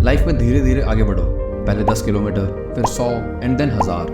Life में धीरे धीरे आगे बढ़ो। पहले 10 किलोमीटर, फिर 100 एंड देन 1000।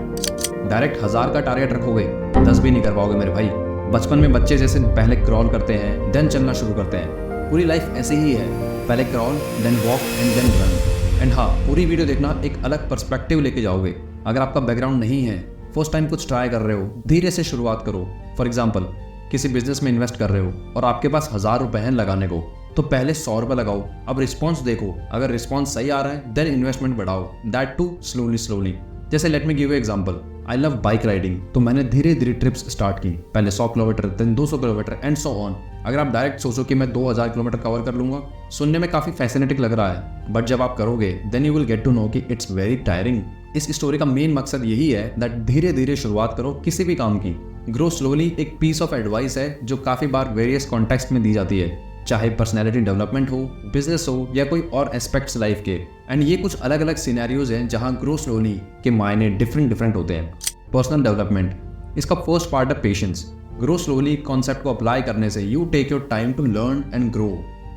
डायरेक्ट 1000 का टारगेट रखोगे 10 भी नहीं कर पाओगे मेरे भाई। बचपन में बच्चे जैसे पहले क्रॉल करते हैं देन चलना शुरू करते हैं, पूरी लाइफ ऐसे ही है, पहले crawl then walk and then run. And हाँ, पूरी वीडियो देखना, एक अलग पर्सपेक्टिव लेके जाओगे। अगर आपका बैकग्राउंड नहीं है, फर्स्ट टाइम कुछ ट्राई कर रहे हो, धीरे से शुरुआत करो। फॉर एग्जाम्पल, किसी बिजनेस में इन्वेस्ट कर रहे हो और आपके पास 1000 रुपए हैं लगाने को, तो पहले 100 रुपए लगाओ। अब रिस्पॉन्स देखो, अगर रिस्पॉन्स सही आ रहा है देन इन्वेस्टमेंट बढ़ाओ, दैट टू स्लोली। जैसे let me give you example, I love bike riding, तो मैंने धीरे धीरे ट्रिप्स स्टार्ट की, पहले 100 kilometre then 200 kilometre and so on. अगर आप डायरेक्ट सोचो कि मैं 2000 किलोमीटर कवर कर लूंगा, सुनने में काफी फैसिनेटिंग लग रहा है, बट जब आप करोगे then you will get to know कि इट्स वेरी टायरिंग। इस स्टोरी का मेन मकसद यही है दैट धीरे धीरे शुरुआत करो किसी भी काम की। ग्रो स्लोली एक पीस ऑफ एडवाइस है जो काफी बार वेरियस कॉन्टेक्स्ट में दी जाती है, चाहे पर्सनैलिटी डेवलपमेंट हो, बिजनेस हो या कोई और एस्पेक्ट्स लाइफ के। एंड ये कुछ अलग अलग सिनेरियोज हैं जहां ग्रो स्लोली के मायने डिफरेंट होते हैं। पर्सनल डेवलपमेंट, इसका फर्स्ट पार्ट है पेशेंस। ग्रो स्लोली कॉन्सेप्ट को अप्लाई करने से you take your time to learn and grow.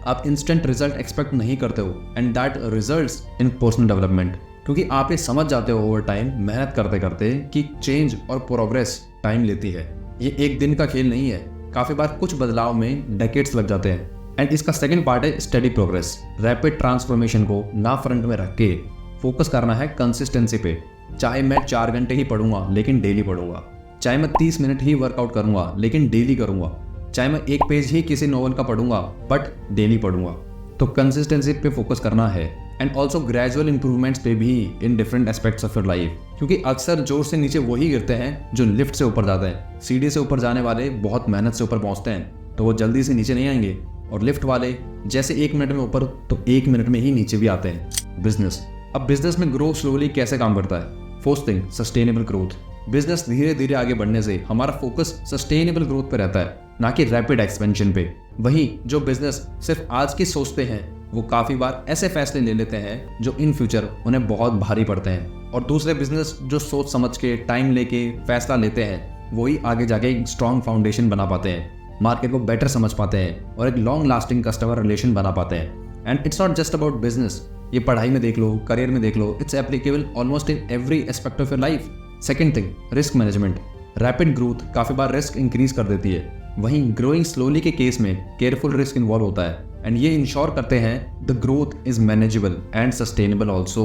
आप इंस्टेंट रिजल्ट एक्सपेक्ट नहीं करते हो and that results in personal development, क्योंकि आप ये समझ जाते हो ओवर टाइम मेहनत करते करते कि चेंज और प्रोग्रेस टाइम लेती है। ये एक दिन का खेल नहीं है, काफी बार कुछ बदलाव में डेकेड्स लग जाते हैं। एंड इसका सेकंड पार्ट है स्टडी प्रोग्रेस। रैपिड ट्रांसफॉर्मेशन को ना फ्रंट में रख के फोकस करना है कंसिस्टेंसी पे। चाहे मैं 4 घंटे ही पढ़ूंगा लेकिन डेली पढ़ूंगा, चाहे मैं 30 मिनट ही वर्कआउट करूंगा लेकिन डेली करूंगा, चाहे मैं 1 पेज ही किसी नॉवल का पढ़ूंगा बट डेली पढ़ूंगा। तो कंसिस्टेंसी पे फोकस करना है एंड ऑल्सो ग्रेजुअल इंप्रूवमेंट्स पे भी in different aspects of your life, क्योंकि अक्सर जोर से नीचे वही गिरते हैं जो लिफ्ट से ऊपर जाते हैं। सीढ़ी से ऊपर जाने वाले बहुत मेहनत से ऊपर पहुंचते हैं, तो वो जल्दी से नीचे नहीं आएंगे, और लिफ्ट वाले जैसे 1 मिनट में ऊपर तो 1 मिनट में ही नीचे भी आते हैं। बिजनेस, अब बिजनेस में ग्रो स्लोली कैसे काम करता है? First thing, sustainable growth. Business धीरे धीरे आगे बढ़ने से हमारा फोकस सस्टेनेबल ग्रोथ पे रहता है, ना कि रैपिड एक्सपेंशन पे। वहीं जो बिजनेस सिर्फ आज की सोचते हैं वो काफी बार ऐसे फैसले ले लेते हैं जो इन फ्यूचर उन्हें बहुत भारी पड़ते हैं। और दूसरे बिजनेस जो सोच समझ के टाइम लेके फैसला लेते हैं वही आगे जाके एक स्ट्रॉन्ग फाउंडेशन बना पाते हैं, मार्केट को बेटर समझ पाते हैं और एक लॉन्ग लास्टिंग कस्टमर रिलेशन बना पाते हैं। And it's not just about business, ये पढ़ाई में देख लो, करियर में देख लो, it's applicable almost in every aspect of your life. Second thing, risk management. Rapid growth काफी बार रिस्क इंक्रीज कर देती है, वहीं ग्रोइंग स्लोली के केस में केयरफुल रिस्क इन्वॉल्व होता है एंड ये इंश्योर करते हैं the growth is manageable and sustainable also.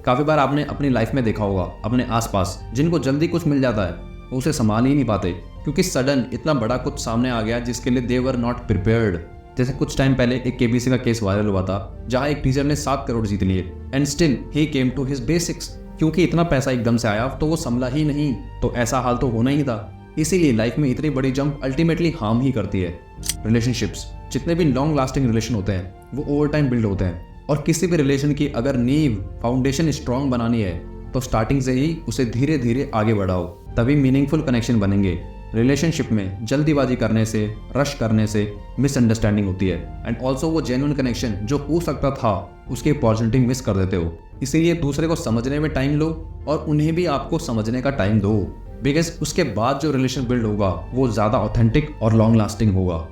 काफी बार आपने अपनी लाइफ में देखा होगा अपने आसपास जिनको जल्दी कुछ मिल जाता है वो उसे संभाल ही नहीं पाते, क्योंकि सडन इतना बड़ा कुछ सामने आ गया जिसके लिए दे वर नॉट प्रिपेयर्ड। जैसे कुछ टाइम पहले एक केबीसी का केस वायरल हुआ था जहां एक टीचर ने 7 करोड़ जीत लिए and still he came to his basics, क्योंकि इतना पैसा एकदम से आया तो वो संभला ही नहीं, तो ऐसा हाल तो होना ही था। इसीलिए लाइफ में इतनी बड़ी जंप अल्टीमेटली हार्म ही करती है। रिलेशनशिप्स, जितने भी लॉन्ग लास्टिंग रिलेशन होते हैं वो ओवर टाइम बिल्ड होते हैं, और किसी भी रिलेशन की अगर नींव फाउंडेशन स्ट्रांग बनानी है तो स्टार्टिंग से ही उसे धीरे धीरे आगे बढ़ाओ, तभी मीनिंगफुल कनेक्शन बनेंगे। रिलेशनशिप में जल्दीबाजी करने से, रश करने से मिसअंडरस्टैंडिंग होती है एंड ऑल्सो वो जेन्युइन कनेक्शन जो हो सकता था उसकी अपॉर्चुनिटी मिस कर देते हो। इसीलिए दूसरे को समझने में टाइम लो और उन्हें भी आपको समझने का टाइम दो, बिकॉज उसके बाद जो रिलेशन बिल्ड होगा वो ज्यादा ऑथेंटिक और लॉन्ग लास्टिंग होगा।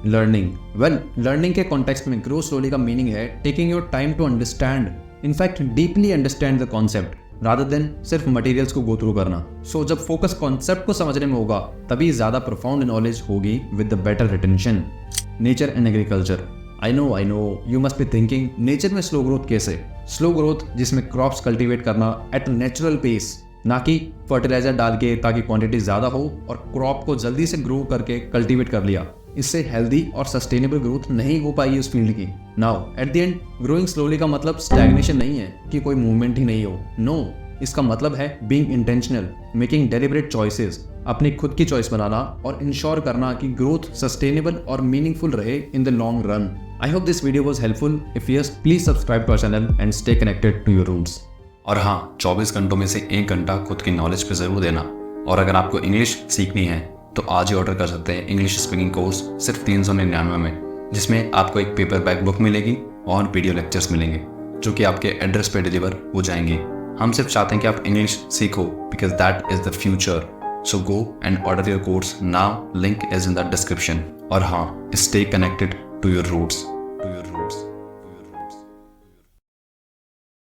लर्निंग, लर्निंग के कॉन्टेक्स्ट में ग्रो स्लोली का मीनिंग है taking your time to understand, in fact deeply understand the concept rather than सिर्फ मटेरियल्स को गो थ्रू करना। सो जब फोकस कॉन्सेप्ट को समझने में होगा तभी ज्यादा प्रोफाउंड नॉलेज होगी with the better retention. Nature and agriculture, I know you must be thinking nature में स्लो ग्रोथ कैसे? स्लो ग्रोथ जिसमें क्रॉप्स कल्टीवेट करना एट नेचुरल पेस, ना कि फर्टिलाइजर डाल के ताकि क्वांटिटी ज्यादा हो और क्रॉप को जल्दी से ग्रो करके कल्टीवेट कर लिया, इससे हेल्दी और सस्टेनेबल ग्रोथ नहीं हो पाई उस फील्ड की। Now at the end growing slowly का मतलब स्टैग्नेशन नहीं है कि कोई मूवमेंट ही नहीं हो, नो, इसका मतलब है being intentional, making deliberate choices, अपनी खुद की चॉइस बनाना और इंश्योर करना कि ग्रोथ सस्टेनेबल और मीनिंगफुल रहे in the long run. I hope this video was helpful. If yes, please subscribe to our channel and stay connected to your roots. और हाँ, 24 घंटों में से 1 घंटा खुद की नॉलेज पे ज़रूर देना। और अगर आपको इंग्लिश सीखनी है तो आज ही ऑर्डर कर सकते हैं इंग्लिश स्पीकिंग कोर्स सिर्फ 399 में, जिसमें आपको एक पेपर बैक बुक मिलेगी और वीडियो लेक्चर्स मिलेंगे जो कि आपके एड्रेस पे डिलीवर हो जाएंगी। हम सिर्फ चाहते हैं कि आप इंग्लिश सीखो because that is the future. So go and order your course now, link is in the description. और हाँ, stay connected to your roots.